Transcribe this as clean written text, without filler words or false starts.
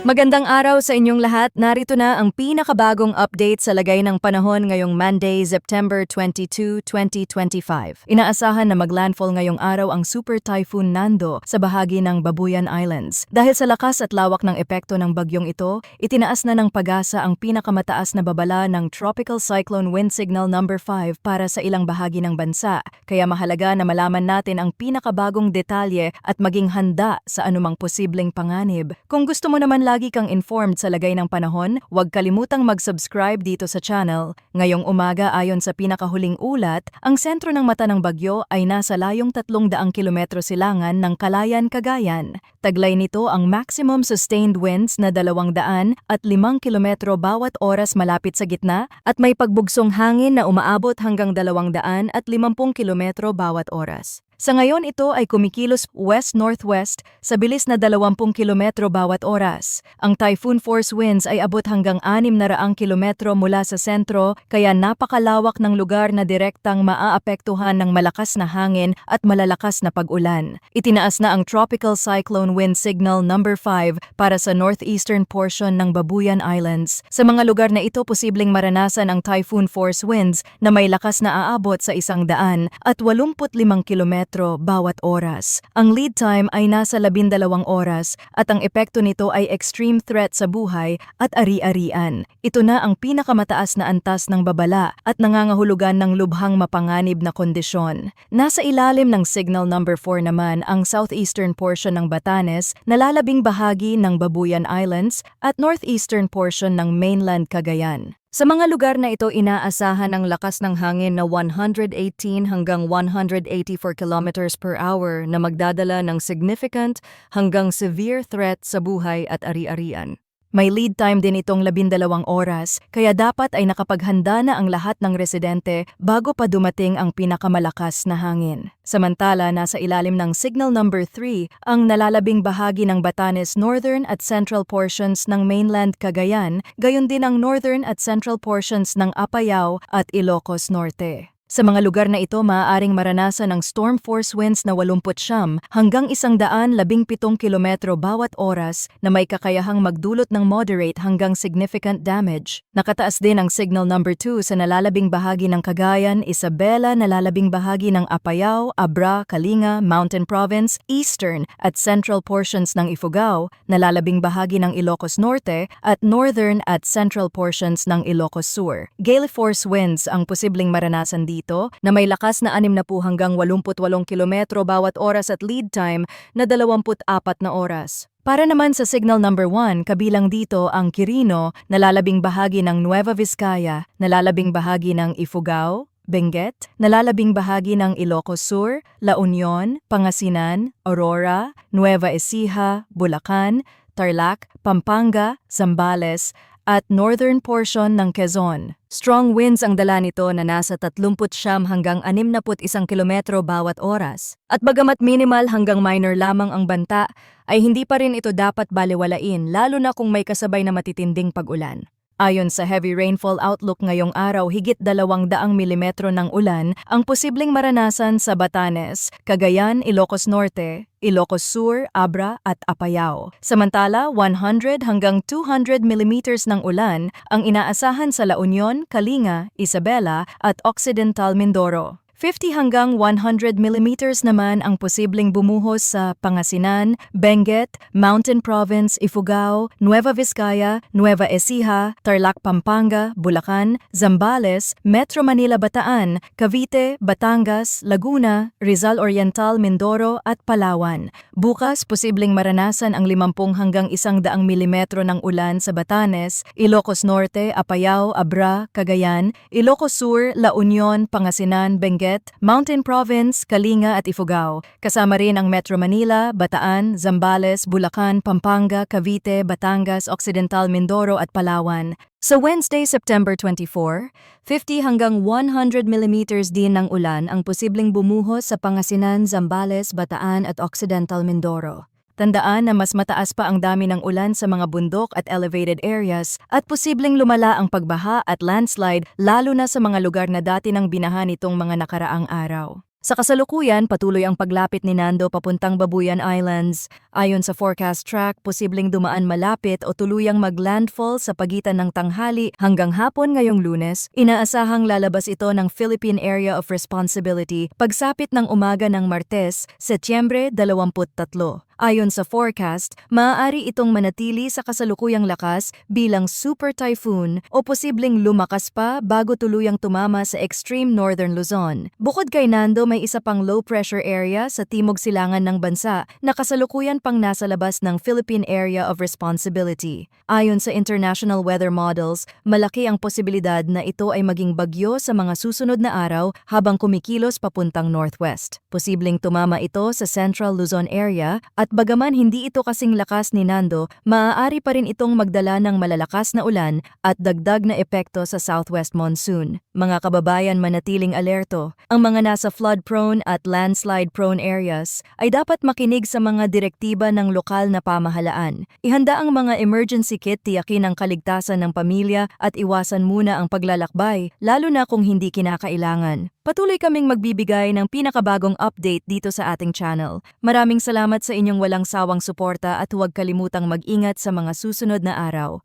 Magandang araw sa inyong lahat. Narito na ang pinakabagong update sa lagay ng panahon ngayong Monday, September 22, 2025. Inaasahan na maglandfall ngayong araw ang Super Typhoon Nando sa bahagi ng Babuyan Islands. Dahil sa lakas at lawak ng epekto ng bagyong ito, itinaas na ng PAGASA ang pinakamataas na babala ng Tropical Cyclone Wind Signal number 5 para sa ilang bahagi ng bansa. Kaya mahalaga na malaman natin ang pinakabagong detalye at maging handa sa anumang posibleng panganib. Kung gusto mo naman lagi kang informed sa lagay ng panahon, huwag kalimutang mag-subscribe dito sa channel. Ngayong umaga ayon sa pinakahuling ulat, ang sentro ng mata ng bagyo ay nasa layong 300 kilometro silangan ng Calayan, Cagayan. Taglay nito ang maximum sustained winds na 205 kilometro bawat oras malapit sa gitna at may pagbugsong hangin na umaabot hanggang 250 kilometro bawat oras. Sa ngayon ito ay kumikilos west-northwest sa bilis na 20 kilometro bawat oras. Ang typhoon force winds ay abot hanggang 600 kilometro mula sa sentro kaya napakalawak ng lugar na direktang maaapektuhan ng malakas na hangin at malalakas na pag-ulan. Itinaas na ang Tropical Cyclone Wind Signal number 5 para sa northeastern portion ng Babuyan Islands. Sa mga lugar na ito posibleng maranasan ang typhoon force winds na may lakas na aabot sa 185 kilometro bawat oras. Ang lead time ay nasa 12 oras at ang epekto nito ay extreme threat sa buhay at ari-arian. Ito na ang pinakamataas na antas ng babala at nangangahulugan ng lubhang mapanganib na kondisyon. Nasa ilalim ng signal number 4 naman ang southeastern portion ng Batanes, nalalabing bahagi ng Babuyan Islands at northeastern portion ng mainland Cagayan. Sa mga lugar na ito inaasahan ang lakas ng hangin na 118 hanggang 184 kilometers per hour na magdadala ng significant hanggang severe threat sa buhay at ari-arian. May lead time din itong 12 oras, kaya dapat ay nakapaghanda na ang lahat ng residente bago pa dumating ang pinakamalakas na hangin. Samantala, nasa ilalim ng signal number 3 ang nalalabing bahagi ng Batanes northern at central portions ng mainland Cagayan, gayon din ang northern at central portions ng Apayao at Ilocos Norte. Sa mga lugar na ito, maaaring maranasan ang storm force winds na 80 hanggang 117 kilometro bawat oras na may kakayahang magdulot ng moderate hanggang significant damage. Nakataas din ang signal number 2 sa nalalabing bahagi ng Cagayan, Isabela, nalalabing bahagi ng Apayao, Abra, Kalinga, Mountain Province, Eastern at Central portions ng Ifugao, nalalabing bahagi ng Ilocos Norte at Northern at Central portions ng Ilocos Sur. Gale force winds ang posibleng maranasan dito na may lakas na 60 hanggang 88 kilometro bawat oras at lead time na 24 na oras. Para naman sa signal number 1, kabilang dito ang Quirino, nalalabing bahagi ng Nueva Vizcaya, nalalabing bahagi ng Ifugao, Benguet, nalalabing bahagi ng Ilocos Sur, La Union, Pangasinan, Aurora, Nueva Ecija, Bulacan, Tarlac, Pampanga, Zambales, at northern portion ng Quezon. Strong winds ang dala nito na nasa 39 hanggang 61 kilometro bawat oras. At bagamat minimal hanggang minor lamang ang banta, ay hindi pa rin ito dapat balewalain lalo na kung may kasabay na matitinding pag-ulan. Ayon sa heavy rainfall outlook ngayong araw, higit 200 milimetro ng ulan ang posibleng maranasan sa Batanes, Cagayan, Ilocos Norte, Ilocos Sur, Abra at Apayao. Samantala, 100 hanggang 200 millimeters ng ulan ang inaasahan sa La Union, Kalinga, Isabela at Occidental Mindoro. 50 hanggang 100 millimeters naman ang posibleng bumuhos sa Pangasinan, Benguet, Mountain Province, Ifugao, Nueva Vizcaya, Nueva Ecija, Tarlac, Pampanga, Bulacan, Zambales, Metro Manila, Bataan, Cavite, Batangas, Laguna, Rizal Oriental, Mindoro at Palawan. Bukas, posibleng maranasan ang 50 hanggang 100 milimetro ng ulan sa Batanes, Ilocos Norte, Apayao, Abra, Cagayan, Ilocos Sur, La Union, Pangasinan, Benguet, Mountain Province, Kalinga at Ifugao. Kasama rin ang Metro Manila, Bataan, Zambales, Bulacan, Pampanga, Cavite, Batangas, Occidental Mindoro at Palawan. Sa Wednesday, September 24, 50 hanggang 100 millimeters din ng ulan ang posibleng bumuhos sa Pangasinan, Zambales, Bataan at Occidental Mindoro. Tandaan na mas mataas pa ang dami ng ulan sa mga bundok at elevated areas at posibleng lumala ang pagbaha at landslide lalo na sa mga lugar na dati nang binaha nitong mga nakaraang araw. Sa kasalukuyan, patuloy ang paglapit ni Nando papuntang Babuyan Islands Ayon sa forecast track, posibleng dumaan malapit o tuluyang maglandfall sa pagitan ng tanghali hanggang hapon ngayong Lunes. Inaasahang lalabas ito ng Philippine Area of Responsibility pagsapit ng umaga ng Martes, Setyembre 23. Ayon sa forecast, maaari itong manatili sa kasalukuyang lakas bilang super typhoon o posibleng lumakas pa bago tuluyang tumama sa extreme northern Luzon. Bukod kay Nando, may isa pang low pressure area sa timog silangan ng bansa na kasalukuyan pang nasa labas ng Philippine Area of Responsibility. Ayon sa international weather models, malaki ang posibilidad na ito ay maging bagyo sa mga susunod na araw habang kumikilos papuntang northwest. Posibleng tumama ito sa central Luzon area at bagaman hindi ito kasing lakas ni Nando, maaari pa rin itong magdala ng malalakas na ulan at dagdag na epekto sa southwest monsoon. Mga kababayan, manatiling alerto. Ang mga nasa flood-prone at landslide-prone areas ay dapat makinig sa mga direktiba ng lokal na pamahalaan. Ihanda ang mga emergency kit, tiyakin ang kaligtasan ng pamilya at iwasan muna ang paglalakbay, lalo na kung hindi kinakailangan. Patuloy kaming magbibigay ng pinakabagong update dito sa ating channel. Maraming salamat sa inyong walang sawang suporta at huwag kalimutang mag-ingat sa mga susunod na araw.